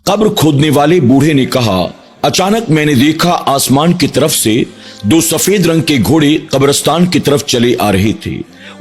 कब्र खोदने वाले बूढ़े ने कहा, अचानक मैंने देखा आसमान की तरफ से दो सफेद रंग के घोड़े कब्रिस्तान की तरफ चले आ रहे थे।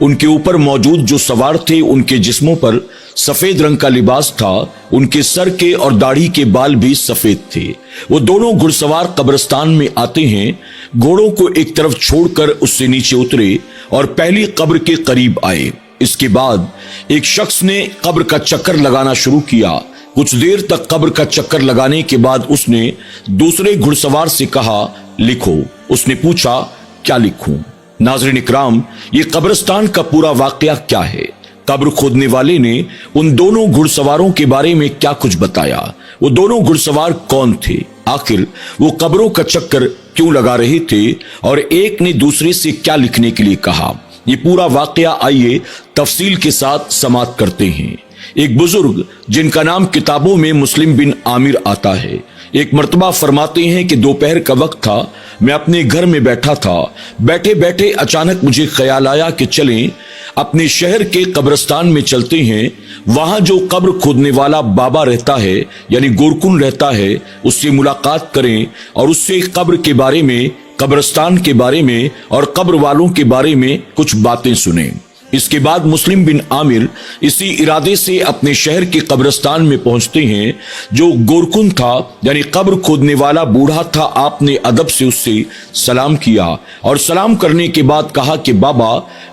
उनके ऊपर मौजूद जो सवार थे उनके जिस्मों पर सफेद रंग का लिबास था। उनके सर के और दाढ़ी के बाल भी सफेद थे। वो दोनों घुड़सवार कब्रिस्तान में आते हैं, घोड़ों को एक तरफ छोड़कर उससे नीचे उतरे और पहली कब्र के करीब आए। इसके बाद एक शख्स ने कब्र का चक्कर लगाना शुरू किया। कुछ देर तक कब्र का चक्कर लगाने के बाद उसने दूसरे घुड़सवार से कहा, लिखो। उसने पूछा, क्या लिखूं? नाज़रीन इकराम, ये कब्रिस्तान का पूरा वाकया क्या है? कब्र खोदने वाले ने उन दोनों घुड़सवारों के बारे में क्या कुछ बताया? वो दोनों घुड़सवार कौन थे? आखिर वो कब्रों का चक्कर क्यों लगा रहे थे? और एक ने दूसरे से क्या लिखने के लिए कहा? ये पूरा वाकया आइए तफसील के साथ समाप्त करते हैं। एक बुजुर्ग जिनका नाम किताबों में मुस्लिम बिन आमिर आता है, एक मर्तबा फरमाते हैं कि दोपहर का वक्त था, मैं अपने घर में बैठा था। बैठे बैठे अचानक मुझे ख्याल आया कि चलें अपने शहर के कब्रिस्तान में चलते हैं। वहां जो कब्र खोदने वाला बाबा रहता है यानी गोरकुन रहता है, उससे मुलाकात करें और उससे कब्र के बारे में, कब्रिस्तान के बारे में और कब्र वालों के बारे में कुछ बातें सुनें। इसके बाद मुस्लिम बिन आमिर इसी इरादे से अपने शहर के कब्रिस्तान में पहुंचते हैं। जो गोरकुन था यानी कब्र खोदने वाला बूढ़ा था, आपने अदब से उससे सलाम किया और सलाम करने के बाद कहा कि बाबा,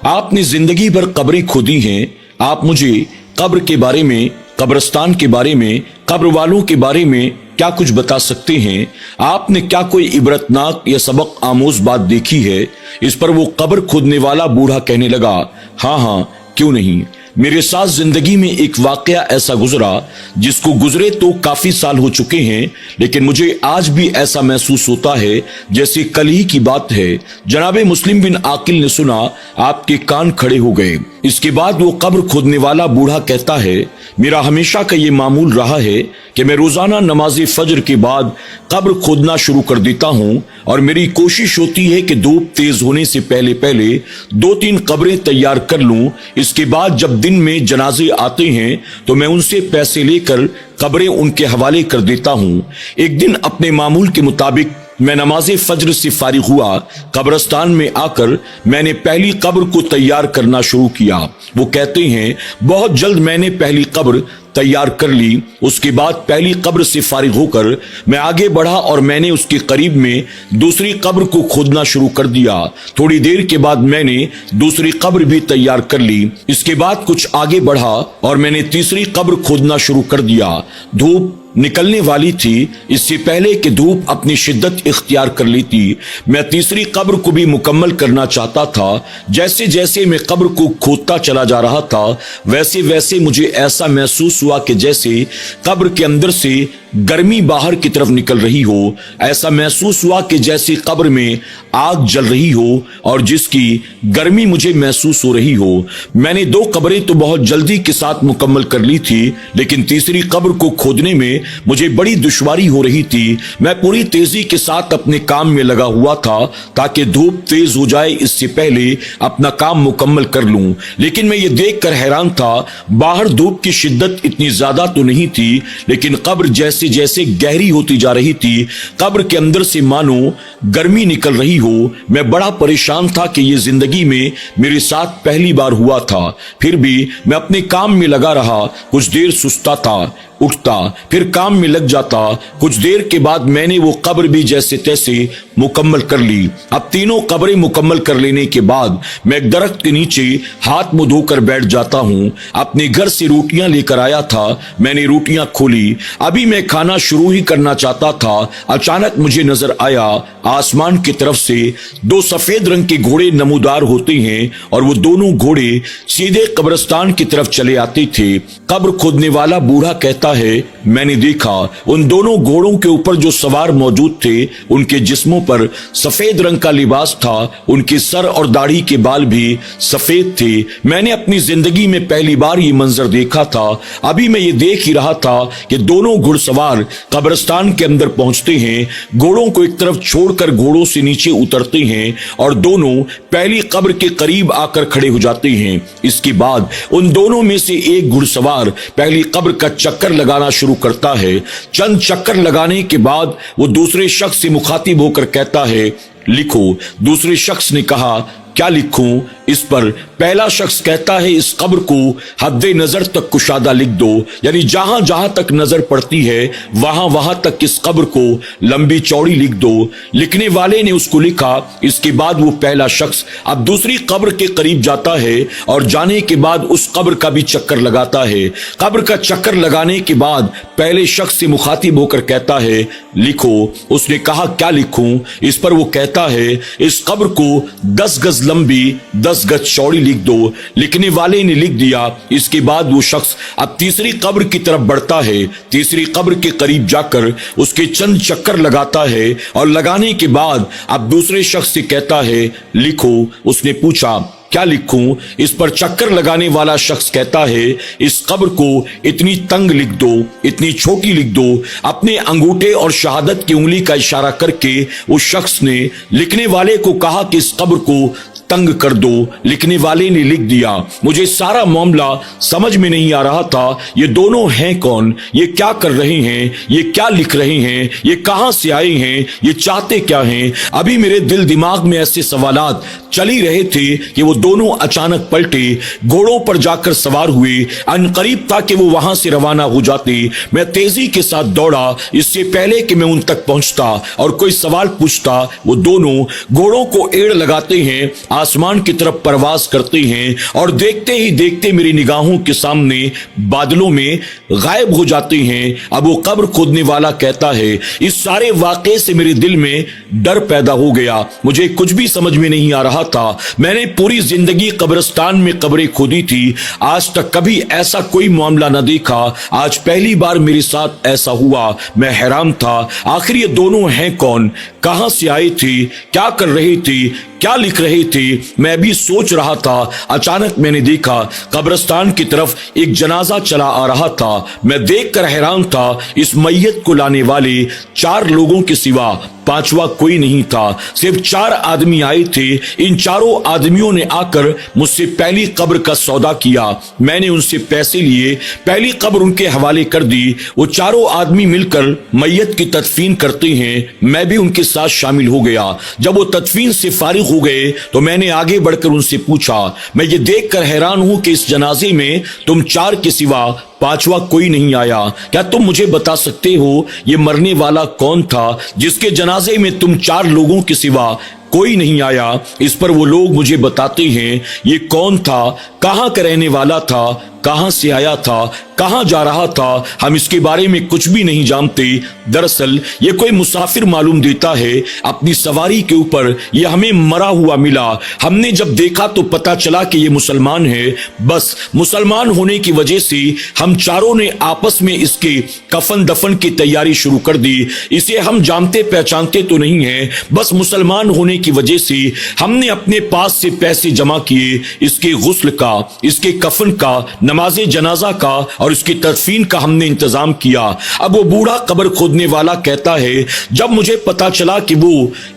आपने जिंदगी भर कब्रें खोदी हैं, आप मुझे कब्र के बारे में, कब्रिस्तान के बारे में, कब्र वालों के बारे में क्या कुछ बता सकते हैं? आपने क्या कोई इबरतनाक या सबक आमोज बात देखी है? इस पर वो कब्र खोदने वाला बूढ़ा कहने लगा, हाँ हाँ, क्यों नहीं। मेरे साथ जिंदगी में एक वाकया ऐसा गुजरा जिसको गुजरे तो काफी साल हो चुके हैं, लेकिन मुझे आज भी ऐसा महसूस होता है जैसे कल ही की बात है। जनाबे मुस्लिम बिन आकिल ने सुना, आपके कान खड़े हो गए। इसके बाद वो कब्र खोदने वाला बूढ़ा कहता है, मेरा हमेशा का ये मामूल रहा है कि मैं रोजाना नमाज फजर के बाद कब्र खोदना शुरू कर देता हूं और मेरी कोशिश होती है कि धूप तेज होने से पहले पहले 2-3 कब्रें तैयार कर लूं। इसके बाद जब दिन में जनाजे आते हैं तो मैं उनसे पैसे लेकर कब्रें उनके हवाले कर देता हूं। एक दिन अपने मामूल के मुताबिक मैं नमाज फजर से फारिग हुआ। कब्रिस्तान में आकर मैंने पहली कब्र को तैयार करना शुरू किया। वो कहते हैं, बहुत जल्द मैंने पहली कब्र तैयार कर ली। उसके बाद पहली कब्र से फारिग होकर मैं आगे बढ़ा और मैंने उसके करीब में दूसरी कब्र को खोदना शुरू कर दिया। थोड़ी देर के बाद मैंने दूसरी कब्र भी तैयार कर ली। इसके बाद कुछ आगे बढ़ा और मैंने तीसरी कब्र खोदना शुरू कर दिया। धूप निकलने वाली थी। इससे पहले कि धूप अपनी शिद्दत इख्तियार कर लेती, मैं तीसरी कब्र को भी मुकम्मल करना चाहता था। जैसे जैसे मैं कब्र को खोदता चला जा रहा था, वैसे वैसे मुझे ऐसा महसूस हुआ कि जैसे कब्र के अंदर से गर्मी बाहर की तरफ निकल रही हो। ऐसा महसूस हुआ कि जैसे कब्र में आग जल रही हो और जिसकी गर्मी मुझे महसूस हो रही हो। मैंने 2 कब्रें तो बहुत जल्दी के साथ मुकम्मल कर ली थी, लेकिन तीसरी कब्र को खोदने में मुझे बड़ी दुश्वारी हो रही थी। मैं पूरी तेजी के साथ अपने काम में लगा हुआ था ताकि धूप तेज हो जाए, इससे पहले अपना काम मुकम्मल कर लूं। लेकिन मैं ये देखकर हैरान था, बाहर धूप की शिद्दत इतनी ज्यादा तो नहीं थी, लेकिन कब्र जैसे जैसे गहरी होती जा रही थी, कब्र के अंदर से मानो गर्मी निकल रही हो। मैं बड़ा परेशान था कि ये जिंदगी में मेरे साथ पहली बार हुआ था। फिर भी मैं अपने काम में लगा रहा। कुछ देर सुस्ता था, उठता, फिर काम में लग जाता। कुछ देर के बाद मैंने वो कब्र भी जैसे तैसे मुकम्मल कर ली। अब तीनों कब्रें मुकम्मल कर लेने के बाद मैं एक दरख्त के नीचे हाथ मुंह धोकर बैठ जाता हूँ। अपने घर से रोटियां लेकर आया था, मैंने रोटियां खोली। अभी मैं खाना शुरू ही करना चाहता था, अचानक मुझे नजर आया आसमान की तरफ से 2 सफेद रंग के घोड़े नमूदार होते हैं और वो दोनों घोड़े सीधे कब्रिस्तान की तरफ चले आते थे। कब्र खोदने वाला बूढ़ा कहता है, मैंने देखा उन दोनों घोड़ों के ऊपर जो सवार मौजूद थे, उनके जिस्मों पर सफेद रंग का लिबास था। उनके सर और दाढ़ी के बाल भी सफेद थे। मैंने अपनी जिंदगी में पहली बार ये मंजर देखा था। अभी मैं ये देख ही रहा था कि दोनों घुड़सवार कब्रिस्तान के अंदर पहुंचते हैं। घोड़ों को एक तरफ छोड़कर घोड़ों से नीचे उतरते हैं और दोनों पहली कब्र के करीब आकर खड़े हो जाते हैं। इसके बाद उन दोनों में से एक घुड़सवार पहली कब्र का चक्कर चक्कर लगाना शुरू करता है। चंद चक्कर लगाने के बाद वो दूसरे शख्स से मुखातिब होकर कहता है, लिखो। दूसरे शख्स ने कहा, क्या लिखूं? इस पर पहला शख्स कहता है, इस कब्र को हद्दे नजर तक कुशादा लिख दो, यानी जहां जहां तक नजर पड़ती है वहां वहां तक इस कब्र को लंबी चौड़ी लिख दो। लिखने वाले ने उसको लिखा। इसके बाद वो पहला शख्स अब दूसरी कब्र के करीब जाता है और जाने के बाद उस कब्र का भी चक्कर लगाता है। कब्र का चक्कर लगाने के बाद पहले शख्स से मुखातिब होकर कहता है, लिखो। उसने कहा, क्या लिखूं? इस पर वो कहता है, इस कब्र को 10 गज लंबी 10 गज चौड़ी लिख दो। लिखने वाले ने लिख दिया। इसके बाद वो शख्स अब तीसरी कब्र की तरफ बढ़ता है। तीसरी कब्र के करीब जाकर उसके चंद चक्कर लगाता है और लगाने के बाद अब दूसरे शख्स से कहता है, लिखो। उसने पूछा, क्या लिखूं? इस पर चक्कर लगाने वाला शख्स कहता है, इस कब्र को इतनी तंग लिख दो, इतनी छोटी लिख दो। अपने अंगूठे और शहादत की उंगली का इशारा करके उस शख्स ने लिखने वाले को कहा कि इस कब्र को तंग कर दो। लिखने वाले ने लिख दिया। मुझे सारा मामला समझ में नहीं आ रहा था। ये दोनों हैं कौन? ये क्या कर रहे हैं? ये क्या लिख रहे हैं? ये कहां से आए हैं? ये चाहते क्या हैं? अभी मेरे दिल दिमाग में ऐसे सवालात चल ही रहे थे कि वो दोनों अचानक पलटे, घोड़ों पर जाकर सवार हुए। अनकरीब था कि वो वहां से रवाना हो जाते। मैं तेजी के साथ दौड़ा। इससे पहले कि मैं उन तक पहुंचता और कोई सवाल पूछता, वो दोनों घोड़ों को एड़ लगाते हैं, आसमान की तरफ परवाज करते हैं और देखते ही देखते मेरी निगाहों के सामने बादलों में गायब हो जाते हैं। अब वो कब्र खोदने वाला कहता है, इस सारे वाकये से मेरे दिल में डर पैदा हो गया। मुझे कुछ भी समझ में नहीं आ रहा था। मैंने पूरी जिंदगी कब्रिस्तान में कब्रें खोदी थी। आज तक कभी ऐसा कोई मामला न देखा। आज पहली बार मेरे साथ ऐसा हुआ। मैं हैरान था, आखिर ये दोनों हैं कौन? कहां से आए थे? क्या कर रहे थे? क्या लिख रहे थे? मैं भी सोच रहा था। अचानक मैंने देखा कब्रिस्तान की तरफ एक जनाजा चला आ रहा था। मैं देखकर हैरान था। इस मैयत को लाने वाले 4 लोगों के सिवा 5वां कोई नहीं था। सिर्फ 4 आदमी आए थे। इन चारों आदमियों ने आकर मुझसे पहली कब्र का सौदा किया। मैंने उनसे पैसे लिए, पहली कब्र उनके हवाले कर दी। वो चारों आदमी मिलकर मैयत की तदफीन करते हैं। मैं भी उनके साथ शामिल हो गया। जब वो तदफीन से फारिग हो गए तो मैंने आगे बढ़कर उनसे पूछा, मैं ये देखकर हैरान हूं कि इस जनाजे में तुम 4 के सिवा 5वां कोई नहीं आया। क्या तुम मुझे बता सकते हो ये मरने वाला कौन था जिसके जनाजे में तुम 4 लोगों के सिवा कोई नहीं आया? इस पर वो लोग मुझे बताते हैं ये कौन था, कहां का रहने वाला था, कहां से आया था, कहां जा रहा था। हम इसके बारे में कुछ भी नहीं जानते। दरअसल ये कोई मुसाफिर मालूम देता है। अपनी सवारी के ऊपर ये हमें मरा हुआ मिला। हमने जब देखा तो पता चला कि ये मुसलमान है। बस मुसलमान होने की वजह से हम चारों ने आपस में इसके कफन दफन की तैयारी शुरू कर दी। इसे हम जानते पहचानते तो नहीं है, बस मुसलमान होने की वजह से हमने अपने पास से पैसे जमा किए। इसके गुस्ल का, इसके कफन का, नमाजे जनाजा का और इसकी तदफीन का हमने इंतजाम किया। अब वो बूढ़ा कब्र खोदने वाला कहता है, जब मुझे पता चला कि वो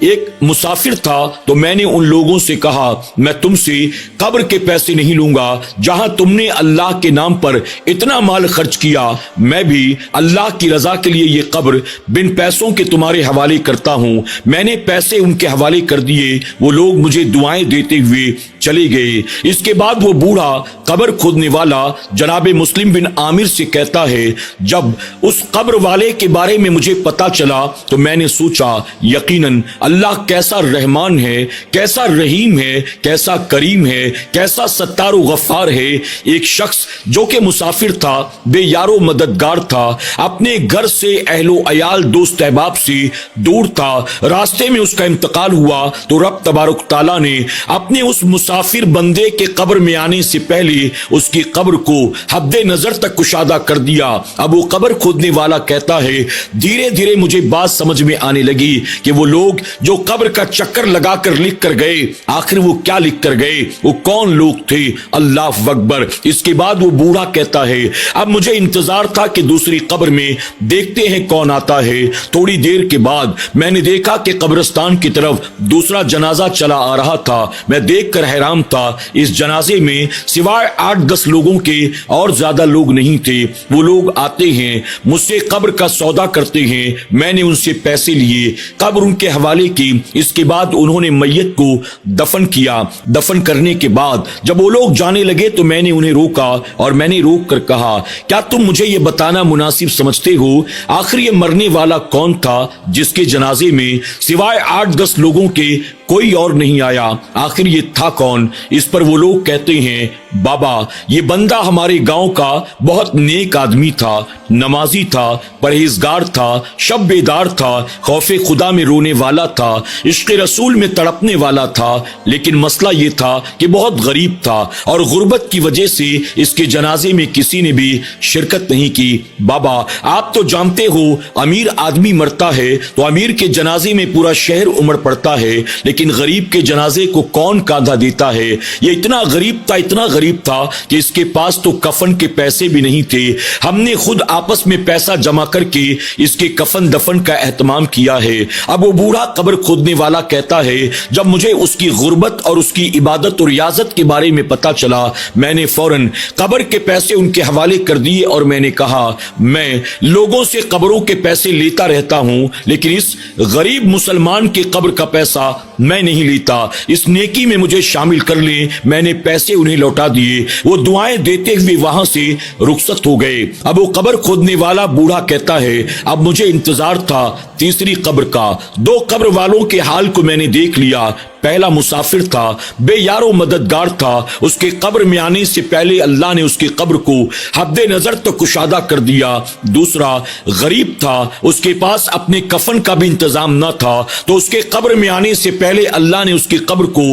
एक मुसाफिर था तो मैंने उन लोगों से कहा, मैं तुमसे कब्र के पैसे नहीं लूंगा। जहां तुमने अल्लाह के नाम पर इतना माल खर्च किया, मैं भी अल्लाह की रजा के लिए ये कब्र बिन पैसों के तुम्हारे हवाले करता हूं। मैंने पैसे उनके हवाले कर दिए। वो लोग मुझे दुआएं देते हुए चले गए। इसके बाद वो बूढ़ा कब्र खोदने वाला जनाब मुस्लिम बिन आमिर से कहता है, जब उस कब्र वाले के बारे में मुझे पता चला तो मैंने सोचा, यकीनन अल्लाह कैसा रहमान है, कैसा रहीम है, कैसा करीम है, कैसा सत्तार गफ्फार है। एक शख्स जो कि मुसाफिर था, बेयारो मददगार था, अपने घर से अहलो अयाल दोस्त अहबाब से दूर था, रास्ते में उसका इंतकाल हुआ तो रब तबारक तआला ने अपने उस मुसाफिर बंदे के कब्र में आने से पहले उसकी कब्र को हद्दे नजर तक कुशादा कर दिया। अब वो कब्र खोदने वाला कहता है, धीरे धीरे मुझे बात समझ में आने लगी कि वो लोग जो कब्र का चक्कर लगाकर लिख कर गए, आखिर वो क्या लिख कर गए, वो कौन लोग थे। अल्लाह अकबर। इसके बाद वो बूढ़ा कहता है, अब मुझे इंतजार था कि दूसरी कब्र में देखते हैं कौन आता है। थोड़ी देर के बाद मैंने देखा कि कब्रिस्तान की तरफ दूसरा जनाजा चला आ रहा था। मैं देखकर हैरान था। इस जनाजे में सिवाय 8-10 लोगों کے اور زیادہ لوگ نہیں تھے، وہ لوگ آتے ہیں مجھ سے قبر کا سودا کرتے ہیں، میں نے ان سے پیسے لیے، قبر ان کے حوالے کی، اس کے بعد انہوں نے میت کو دفن کیا، دفن کرنے کے بعد جب وہ لوگ جانے لگے تو میں نے انہیں روکا اور میں نے روک کر کہا کیا تم مجھے یہ بتانا مناسب سمجھتے ہو آخر یہ مرنے والا کون تھا جس کے جنازے میں سوائے 8-10 لوگوں کے کوئی اور نہیں آیا؟ آخر یہ تھا کون؟ اس پر وہ لوگ کہتے ہیں بابا یہ بندہ ہمارے گاؤں کا بہت نیک آدمی تھا، نمازی تھا، پرہیزگار تھا، شب بیدار تھا، خوف خدا میں رونے والا تھا، عشق رسول میں تڑپنے والا تھا، لیکن مسئلہ یہ تھا کہ بہت غریب تھا اور غربت کی وجہ سے اس کے جنازے میں کسی نے بھی شرکت نہیں کی۔ بابا آپ تو جانتے ہو امیر آدمی مرتا ہے تو امیر کے جنازے میں پورا شہر امڑ پڑتا ہے، لیکن غریب کے جنازے کو کون کاندھا دیتا ہے؟ یہ اتنا غریب تھا، اتنا غریب تھا کہ اس کے پاس تو کفن کے پیسے بھی نہیں تھے، ہم نے خود آپس میں پیسہ جمع کر کے اس کے کفن دفن کا اہتمام کیا ہے۔ اب وہ بوڑھا قبر کھودنے والا کہتا ہے جب مجھے اس کی غربت اور اس کی عبادت اور ریاضت کے بارے میں پتا چلا میں نے فوراً قبر کے پیسے ان کے حوالے کر دیے اور میں نے کہا میں لوگوں سے قبروں کے پیسے لیتا رہتا ہوں لیکن اس غریب مسلمان کی قبر کا پیسہ میں نہیں لیتا، اس نیکی میں مجھے شامل کر لیں۔ میں نے پیسے انہیں لوٹا دیے، وہ دعائیں دیتے ہوئے وہاں سے رخصت ہو گئے۔ اب وہ قبر کھودنے والا بوڑھا کہتا ہے اب مجھے انتظار تھا تیسری قبر کا، 2 قبر والوں کے حال کو میں نے دیکھ لیا۔ پہلا مسافر تھا، بے یار و مددگار تھا، اس کے قبر میں آنے سے پہلے اللہ نے اس کی قبر کو حد نظر تک کشادہ کر دیا۔ دوسرا غریب تھا، اس کے پاس اپنے کفن کا بھی انتظام نہ تھا تو اس کے قبر میں آنے سے پہلے اللہ نے اس کی قبر کو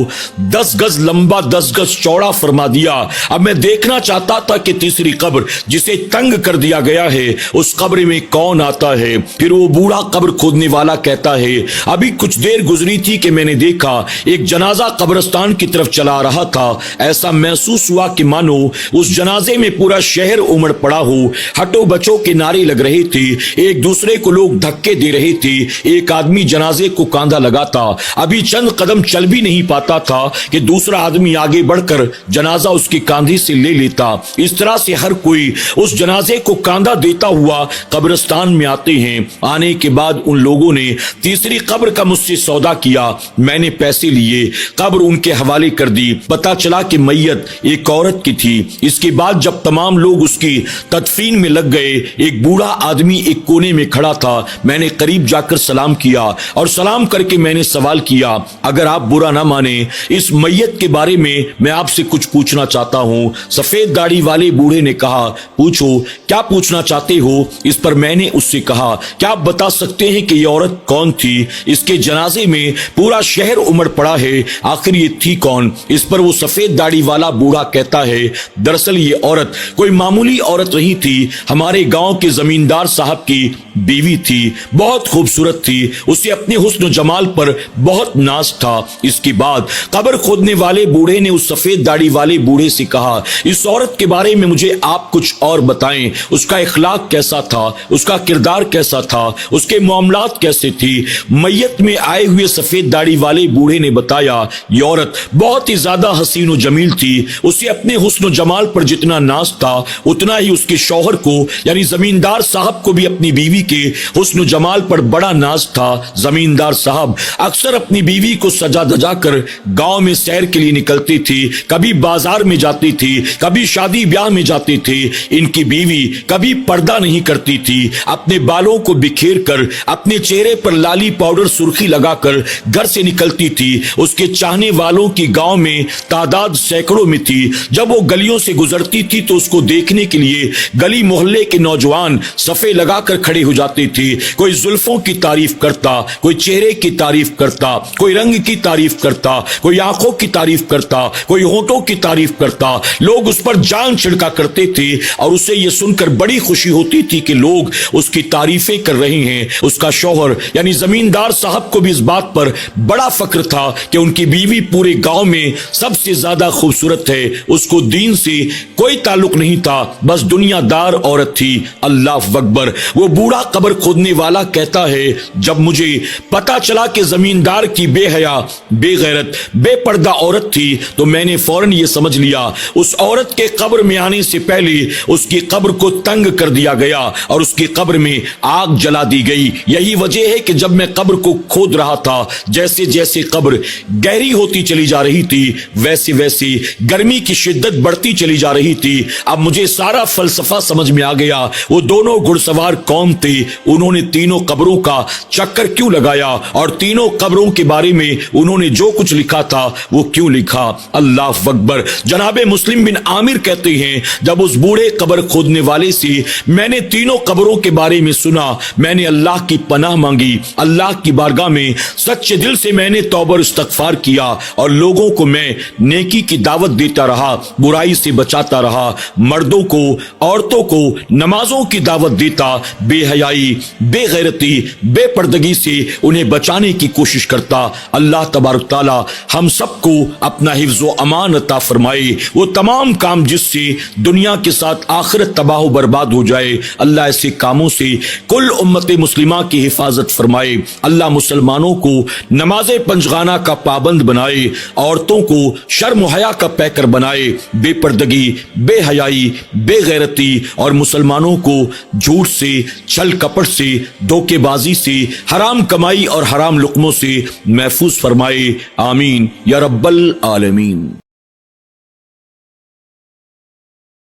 10 گز لمبا 10 گز چوڑا فرما دیا۔ اب میں دیکھنا چاہتا تھا کہ تیسری قبر جسے تنگ کر دیا گیا ہے اس قبر میں کون آتا ہے۔ پھر وہ بوڑھا قبر کھودنے والا کہتا ہے ابھی کچھ دیر گزری تھی کہ میں نے دیکھا ایک جنازہ قبرستان کی طرف چلا رہا تھا، ایسا محسوس ہوا کہ مانو اس جنازے میں پورا شہر امڑ پڑا ہو، ہٹو بچوں کے نعرے لگ رہے تھے، ایک دوسرے کو لوگ دھکے دے رہے تھے، ایک آدمی جنازے کو کاندھا لگاتا، ابھی چند قدم چل بھی نہیں پاتا تھا کہ دوسرا آدمی آگے بڑھ کر جنازہ اس کے کاندھے سے لے لیتا۔ اس طرح سے ہر کوئی اس جنازے کو کاندھا دیتا ہوا قبرستان میں آتے ہیں۔ آنے کے بعد ان لوگوں نے تیسری قبر کا مجھ سے سودا کیا، میں نے پیسے لیے، قبر ان کے حوالے کر دی، پتا چلا کہ میت ایک عورت کی تھی۔ اس کے بعد جب تمام لوگ اس کی تدفین میں لگ گئے ایک بوڑھا آدمی ایک کونے میں کھڑا تھا، میں نے قریب جا کر سلام کیا اور سلام کر کے میں نے سوال کیا اگر آپ برا نہ مانیں اس میت کے بارے میں آپ سے کچھ پوچھنا چاہتا ہوں۔ سفید داڑھی والے بوڑھے نے کہا پوچھو کیا پوچھنا چاہتے ہو؟ اس پر میں نے اس سے کہا کیا آپ بتا سکتے ہیں کہ یہ عورت کون تھی؟ اس کے جنازے میں پورا شہر امڑ پڑا ہے، آخر یہ تھی کون؟ اس پر وہ سفید داڑھی والا بوڑھا کہتا ہے دراصل یہ عورت کوئی معمولی عورت نہیں تھی، ہمارے گاؤں کے زمیندار صاحب کی بیوی تھی، بہت خوبصورت تھی، اسے اپنے حسن و جمال پر بہت ناز تھا۔ اس کے بعد قبر کھودنے والے بوڑھے نے اس سفید داڑھی والے بوڑھے سے کہا اس عورت کے بارے میں مجھے آپ کچھ اور بتائیں، اس کا اخلاق کیسا تھا، اس کا کردار کیسا تھا، اس کے معاملات کیسے تھی؟ میت میں آئے ہوئے سفید داڑھی والے بوڑھے نے بتایا یہ عورت بہت ہی زیادہ حسین و جمیل تھی، اسے اپنے حسن و جمال پر جتنا ناز تھا اتنا ہی اس کے شوہر کو یعنی زمیندار صاحب کو بھی اپنی بیوی کے حسن و جمال پر بڑا ناز تھا۔ زمیندار صاحب اکثر اپنی بیوی کو سجا دجا کر گاؤں میں سیر کے لیے نکلتی تھی، کبھی بازار میں جاتی تھی، کبھی شادی بیاہ میں جاتی تھی۔ ان کی بیوی کبھی پردہ نہیں کرتی تھی، اپنے بالوں کو بکھیر کر اپنے چہرے پر لالی پاؤڈر سرخی لگا کر گھر سے نکلتی تھی۔ اس کے چاہنے والوں کی گاؤں میں تعداد سینکڑوں میں تھی، جب وہ گلیوں سے گزرتی تھی تو اس کو دیکھنے کے لیے گلی محلے کے نوجوان صفے لگا کر کھڑے ہو جاتے تھے، کوئی زلفوں کی تعریف کرتا، کوئی چہرے کی تعریف کرتا، کوئی رنگ کی تعریف کرتا، کوئی آنکھوں کی تعریف کرتا، کوئی ہونٹوں کی تعریف کرتا۔ لوگ اس پر جان چھڑکا کرتے تھے اور اسے یہ سن کر بڑی خوشی ہوتی تھی کہ لوگ اس کی تعریفیں کر رہے ہیں۔ اس کا شوہر یعنی زمیندار صاحب کو بھی اس بات پر بڑا فخر تھا کہ ان کی بیوی پورے گاؤں میں سب سے زیادہ خوبصورت ہے، اس کو دین سے کوئی تعلق تعلق نہیں تھا، بس دنیا دار عورت تھی۔ اللہ اکبر۔ وہ بوڑھا قبر کھودنے والا کہتا ہے جب مجھے پتا چلا کہ زمیندار کی بے حیا، بے غیرت، بے پردہ عورت تھی تو میں نے فوراً یہ سمجھ لیا اس عورت کے قبر میں آنے سے پہلے اس کی قبر کو تنگ کر دیا گیا اور اس کی قبر میں آگ جلا دی گئی۔ یہی وجہ ہے کہ جب میں قبر کو کھود رہا تھا، جیسے جیسے قبر گہری ہوتی چلی جا رہی تھی ویسے ویسے گرمی کی شدت بڑھتی چلی جا رہی تھی۔ اب مجھے سارا فلسفہ سمجھ میں آ گیا۔ وہ دونوں گھڑ سوار کون تھے؟ انہوں نے تینوں قبروں کا چکر کیوں لگایا اور تینوں قبروں کے بارے میں انہوں نے جو کچھ لکھا تھا وہ کیوں لکھا؟ اللہ اکبر۔ جناب مسلم بن عامر کہتے ہیں جب اس بوڑھے قبر کھودنے والے سے میں نے تینوں قبروں کے بارے میں سنا، میں نے اللہ کی پناہ مانگی، اللہ کی بارگاہ میں سچے دل سے میں نے توبہ اور استغفار کیا اور لوگوں کو میں نیکی کی دعوت دیتا رہا، برائی سے بچاتا رہا، مردوں کو عورتوں کو نمازوں کی دعوت دیتا، بے حیائی، بے غیرتی، بے پردگی سے انہیں بچانے کی کوشش کرتا۔ اللہ تبارک تعالی ہم سب کو اپنا حفظ و امان عطا فرمائے۔ وہ تمام کام جس سے دنیا کے ساتھ آخرت تباہ و برباد ہو جائے، اللہ ایسے کاموں سے کل امت مسلمہ کی حفاظت فرمائے۔ اللہ مسلمانوں کو نماز پنجگانہ کا پابند بنائے، عورتوں کو شرم و حیا کا پیکر بنائے، بے پردگی، بے حیائی، بے غیرتی اور مسلمانوں کو جھوٹ سے، چھل کپٹ سے، دھوکے بازی سے، حرام کمائی اور حرام لقموں سے محفوظ فرمائے۔ آمین یا رب العالمین۔